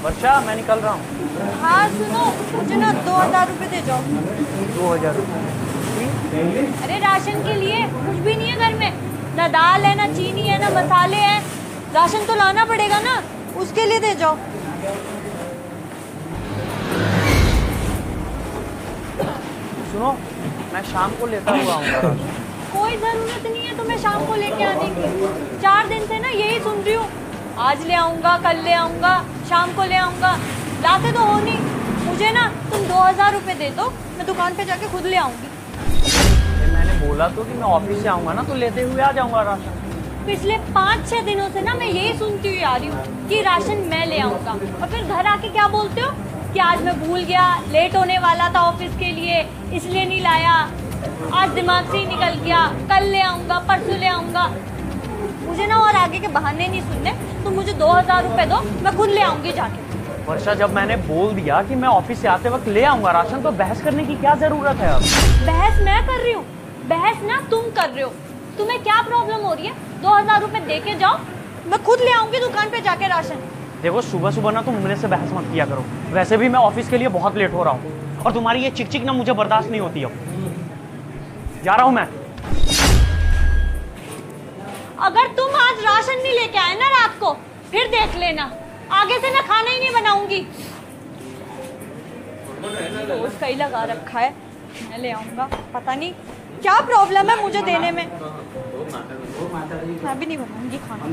वर्षा, मैं निकल रहा हूँ। हाँ सुनो, मुझे ना 2000 रुपये दे जाओ। 2000 रुपये? अरे राशन के लिए कुछ भी नहीं है घर में, ना दाल है, ना चीनी है, ना मसाले हैं। राशन तो लाना पड़ेगा ना, उसके लिए दे जाओ। सुनो, मैं शाम को लेता हुआ आऊँगा राशन। कोई जरूरत नहीं है तुम्हें शाम को लेके आने की। 4 दिन से ना यही सुन रही हूँ, आज ले आऊंगा, कल ले आऊंगा, शाम को ले आऊंगा। लाते तो हो नहीं। मुझे ना तुम 2000 रुपये दे दो, मैं दुकान पे जाके खुद ले आऊंगी। मैंने बोला तो कि मैं ऑफिस से आऊंगा ना, तो लेते हुए आ जाऊंगा राशन। पिछले 5-6 दिनों से ना मैं यही सुनती हुई आ रही हूँ कि राशन मैं ले आऊंगा, और फिर घर आके क्या बोलते हो कि आज मैं भूल गया, लेट होने वाला था ऑफिस के लिए, इसलिए नहीं लाया, आज दिमाग से ही निकल गया, कल ले आऊंगा, परसों ले आऊंगा। मुझे ना और आगे के बहाने नहीं सुनने। तुम मुझे 2000 रुपये दो, मैं खुद ले आऊंगी जाके। वर्षा, जब मैंने बोल दिया कि मैं ऑफिस से आते वक्त ले आऊंगा राशन, तो बहस करने की क्या जरूरत है? अब बहस मैं कर रही हूँ, बहस ना तुम कर रहे हो। तुम्हें क्या प्रॉब्लम हो रही है? 2000 रुपये दे के जाओ, मैं खुद ले आऊंगी दुकान पे जाके राशन। देखो, सुबह सुबह ना तुम मेरे से बहस मत किया करो। वैसे भी मैं ऑफिस के लिए बहुत लेट हो रहा हूँ, और तुम्हारी ये चिक चिक ना मुझे बर्दाश्त नहीं होती। अब जा रहा हूँ मैं। अगर तुम आज राशन नहीं लेके आए ना रात को, फिर देख लेना, आगे से मैं खाना ही नहीं बनाऊंगी। तो उसका ही लगा रखा है, मैं ले आऊंगा। पता नहीं क्या प्रॉब्लम है मुझे देने में। मैं भी नहीं बनाऊंगी खाना।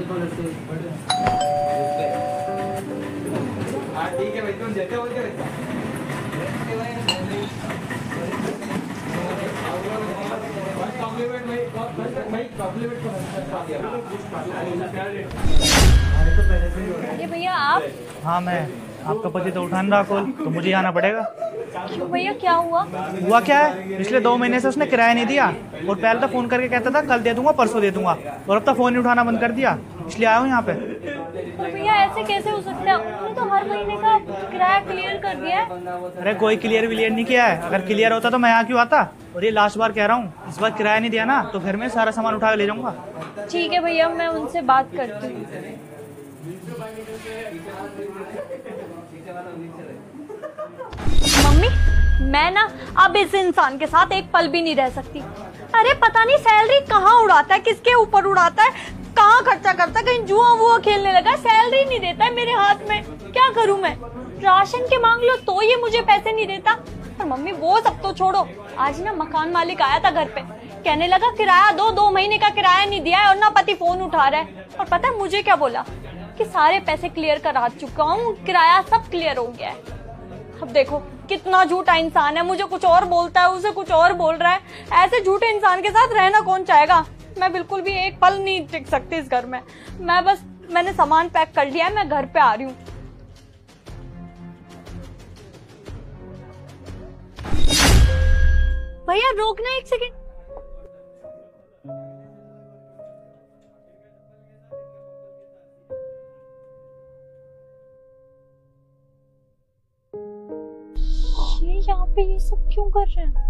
अरे भैया आप? हाँ मैं। आपका पति तो उठा नहीं रहा कॉल, तो मुझे आना पड़ेगा। क्यों भैया, क्या हुआ? हुआ क्या है, पिछले 2 महीने से उसने किराया नहीं दिया, और पहले तो फोन करके कहता था कल दे दूंगा, परसों दे दूंगा, और अब तो फोन ही उठाना बंद कर दिया, इसलिए आया हूँ यहाँ पे। तो भैया ऐसे कैसे हो सकता है? उन्होंने तो हर महीने का किराया क्लियर कर दिया है। अरे कोई क्लियर विलियर नहीं किया है, अगर क्लियर होता तो मैं यहाँ क्यों आता। और ये लास्ट बार कह रहा हूँ, इस बार किराया नहीं दिया ना तो फिर मैं सारा सामान उठा के ले जाऊंगा। ठीक है भैया, मैं उनसे बात करती हूँ। मम्मी, मैं ना अब इस इंसान के साथ एक पल भी नहीं रह सकती। अरे पता नहीं सैलरी कहाँ उड़ाता है, किसके ऊपर उड़ाता है, कहाँ खर्चा करता है, कहीं जुआ वुआ खेलने लगा, सैलरी नहीं देता है मेरे हाथ में। क्या करूँ मैं? राशन के मांग लो तो ये मुझे पैसे नहीं देता। और मम्मी वो सब तो छोड़ो, आज ना मकान मालिक आया था घर पे, कहने लगा किराया दो, 2 महीने का किराया नहीं दिया है, और ना पति फोन उठा रहा है। और पता है मुझे क्या बोला? कि सारे पैसे क्लियर करा चुका हूँ, किराया सब क्लियर हो गया है। अब देखो कितना झूठा इंसान है, मुझे कुछ और बोलता है, उसे कुछ और बोल रहा है। ऐसे झूठे इंसान के साथ रहना कौन चाहेगा? मैं बिल्कुल भी एक पल नहीं टिक सकती इस घर में। मैंने सामान पैक कर लिया है, मैं घर पे आ रही हूँ। भैया रोकना 1 सेकेंड। ये यहाँ पे ये सब क्यों कर रहे हैं?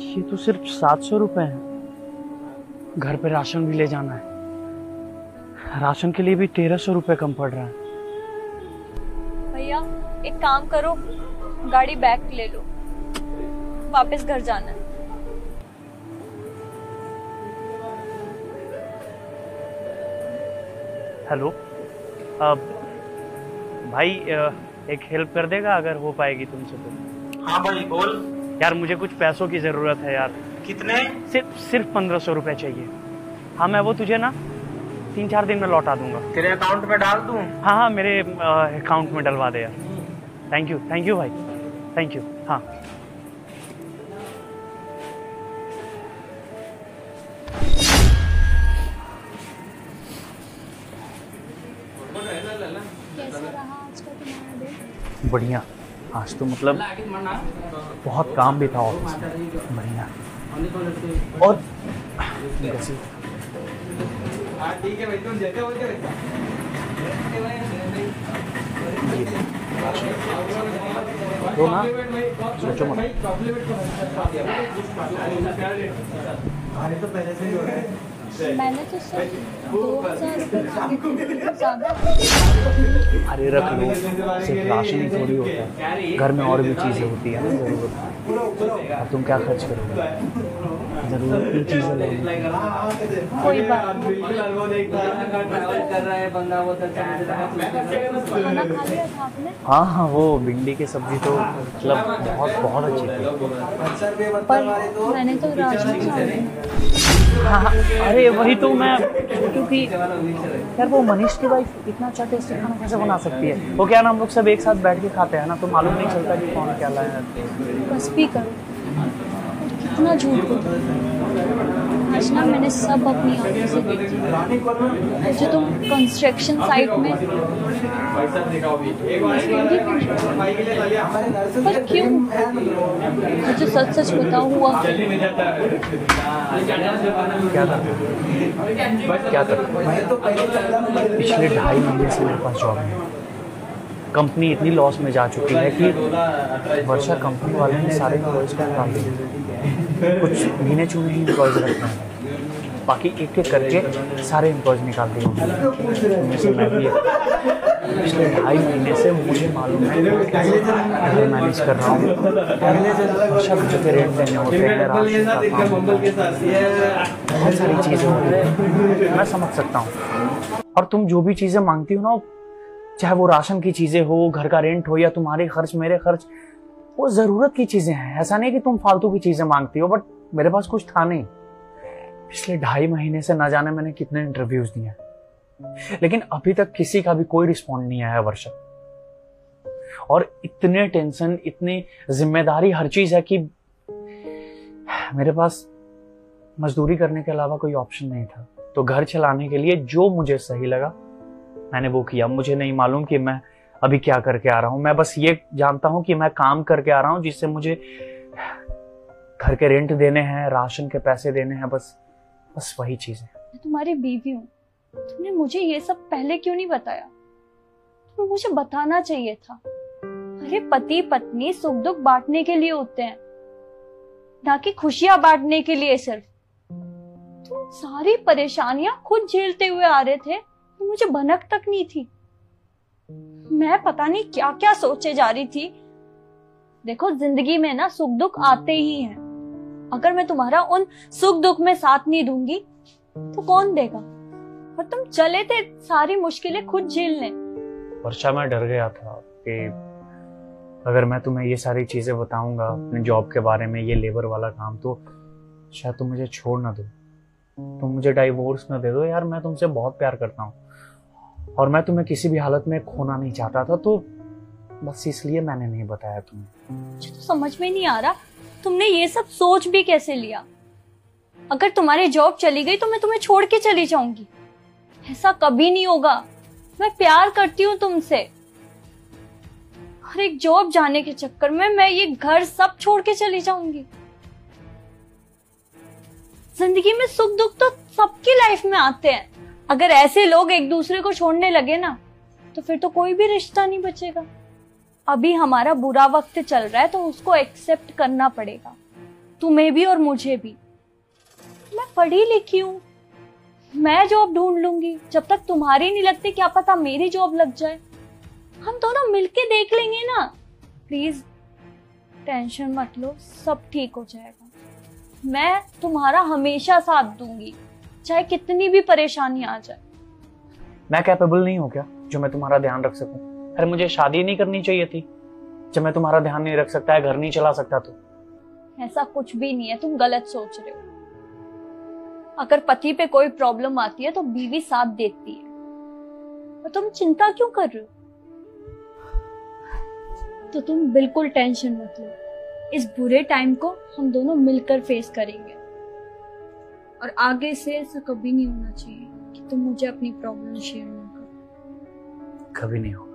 ये तो सिर्फ 700 रुपए हैं। घर पे राशन भी ले जाना है, राशन के लिए भी 1300 रुपए कम पड़ रहा है। भैया एक काम करो, गाड़ी बैक ले लो, वापस घर जाना है। हेलो, भाई एक हेल्प कर देगा अगर हो पाएगी तुमसे तो? हाँ भाई बोल। यार मुझे कुछ पैसों की जरूरत है यार। कितने? सिर्फ 1500 रुपए चाहिए। हाँ मैं वो तुझे ना 3-4 दिन में लौटा दूंगा। तेरे अकाउंट में डाल दूं? हाँ हाँ मेरे अकाउंट में डलवा दे यार। थैंक यू भाई, थैंक यू। हाँ बढ़िया। आज तो मतलब बहुत काम भी था ऑफिस में। बढ़िया। और कैसी तो ना सोचो मत। मैंने तो सिर्फ 2000 रुपये मांगे थे, ज्यादा। अरे रख लो, सिर्फ राशन ही थोड़ी होता है, घर में और भी चीज़ें होती है ना ज़रूरत। और तुम क्या खर्च करोगे? ज़रूरत की चीज़ें लेंगे। कोई बात नहीं। खाना खा लिया था आपने? हाँ हाँ, वो भिंडी की सब्जी तो मतलब बहुत बहुत अच्छी थी। पर मैंने तो राशन चावल। हाँ हाँ, अरे वही तो मैं सोचूं कि यार वो मनीष की वाइफ इतना अच्छा टेस्टी खाना कैसे बना सकती है। वो क्या ना, हम लोग सब एक साथ बैठ के खाते हैं ना, तो मालूम नहीं चलता कि कौन क्या लाया। बस भी करो, कितना झूठ बोलते हो। आज ना मैंने सब अपनी आंखों से देखा। मुझे तुम कंस्ट्रक्शन साइट में पर क्यों? मुझे सच सच बताओ, हुआ क्या था? क्या था? पिछले 2.5 महीने से मेरे पास जॉब है। कंपनी इतनी लॉस में जा चुकी है कि वर्षा कंपनी वाले ने सारे एम्प्लॉयज़ को निकाल दिया। कुछ गिने चुने ही एम्प्लॉयज़ रखना है, बाकी एक एक करके सारे एम्प्लॉयज़ निकाल दिए उनमें से मैं भी एक। पिछले 2.5 महीने से मुझे मालूम है घर मैनेज कर रहा हूँ। वर्षा घर के रेंट देने होते हैं, राशन का काम होता है, बहुत सारी चीज़ें होती हैं, मैं समझ सकता हूँ। और तुम जो भी चीज़ें मांगती हो ना, चाहे वो राशन की चीज़ें हो, घर का रेंट हो, या तुम्हारे खर्च मेरे खर्च, वो ज़रूरत की चीज़ें हैं। ऐसा नहीं कि तुम फालतू की चीज़ें मांगती हो, बट मेरे पास कुछ था नहीं। पिछले 2.5 महीने से ना जाने मैंने कितने इंटरव्यूज दिए, लेकिन अभी तक किसी का भी कोई रिस्पॉन्ड नहीं आया वर्षा। और इतने टेंशन, इतनी जिम्मेदारी, हर चीज है कि मेरे पास मजदूरी करने के अलावा कोई ऑप्शन नहीं था। तो घर चलाने के लिए जो मुझे सही लगा मैंने वो किया। मुझे नहीं मालूम कि मैं अभी क्या करके आ रहा हूं। मैं बस ये जानता हूं कि मैं काम करके आ रहा हूं जिससे मुझे घर के रेंट देने हैं, राशन के पैसे देने हैं, बस वही चीज है। मैं तुम्हारी बीवी हूँ, तुमने मुझे ये सब पहले क्यों नहीं बताया? तुम्हें मुझे बताना चाहिए था। अरे पति पत्नी सुख दुख बांटने के लिए होते हैं, ना कि खुशियां बांटने के लिए सिर्फ। तुम सारी परेशानियां खुद झेलते हुए आ रहे थे, तो मुझे भनक तक नहीं थी। मैं पता नहीं क्या क्या सोचे जा रही थी। देखो, जिंदगी में ना सुख दुख आते ही हैं। अगर मैं तुम्हारा उन सुख दुख में साथ नहीं दूंगी तो कौन देगा? और तुम चले थे सारी मुश्किलें खुद झेलने। वर्षा, मैं डर गया था कि अगर मैं तुम्हें ये सारी चीजें बताऊंगा अपने जॉब के बारे में, ये लेबर वाला काम, तो शायद तुम मुझे छोड़ ना दो, तुम मुझे डाइवोर्स ना दे दो। यार मैं तुमसे बहुत प्यार करता हूँ और मैं तुम्हें किसी भी हालत में खोना नहीं चाहता था, तो बस इसलिए मैंने नहीं बताया तुम्हें। मुझे तो समझ में नहीं आ रहा तुमने ये सब सोच भी कैसे लिया। अगर तुम्हारी जॉब चली गई तो मैं तुम्हें छोड़ के चली जाऊंगी? ऐसा कभी नहीं होगा। मैं प्यार करती हूँ तुमसे, और एक जॉब जाने के चक्कर में मैं ये घर सब छोड़ के चली जाऊंगी? जिंदगी में सुख दुख तो सबकी लाइफ में आते हैं। अगर ऐसे लोग एक दूसरे को छोड़ने लगे ना, तो फिर तो कोई भी रिश्ता नहीं बचेगा। अभी हमारा बुरा वक्त चल रहा है तो उसको एक्सेप्ट करना पड़ेगा, तुम्हें भी और मुझे भी। मैं पढ़ी लिखी हूँ, मैं जॉब ढूंढ लूंगी। जब तक तुम्हारी नहीं लगती, क्या पता मेरी जॉब लग जाए। हम दोनों मिलके देख लेंगे ना। प्लीज टेंशन मत लो, सब ठीक हो जाएगा। मैं तुम्हारा हमेशा साथ दूंगी, चाहे कितनी भी परेशानी आ जाए। मैं कैपेबल नहीं हूँ क्या जो मैं तुम्हारा ध्यान रख सकूं? अरे मुझे शादी नहीं करनी चाहिए थी जब मैं तुम्हारा ध्यान नहीं रख सकता है, घर नहीं चला सकता? तो ऐसा कुछ भी नहीं है, तुम गलत सोच रहे हो। अगर पति पे कोई प्रॉब्लम आती है तो बीवी साथ देती है, और तुम चिंता क्यों कर रहे हो? तो तुम बिल्कुल टेंशन मत लो। इस बुरे टाइम को हम दोनों मिलकर फेस करेंगे, और आगे से ऐसा कभी नहीं होना चाहिए कि तुम मुझे अपनी प्रॉब्लम शेयर ना करो। कभी नहीं हो।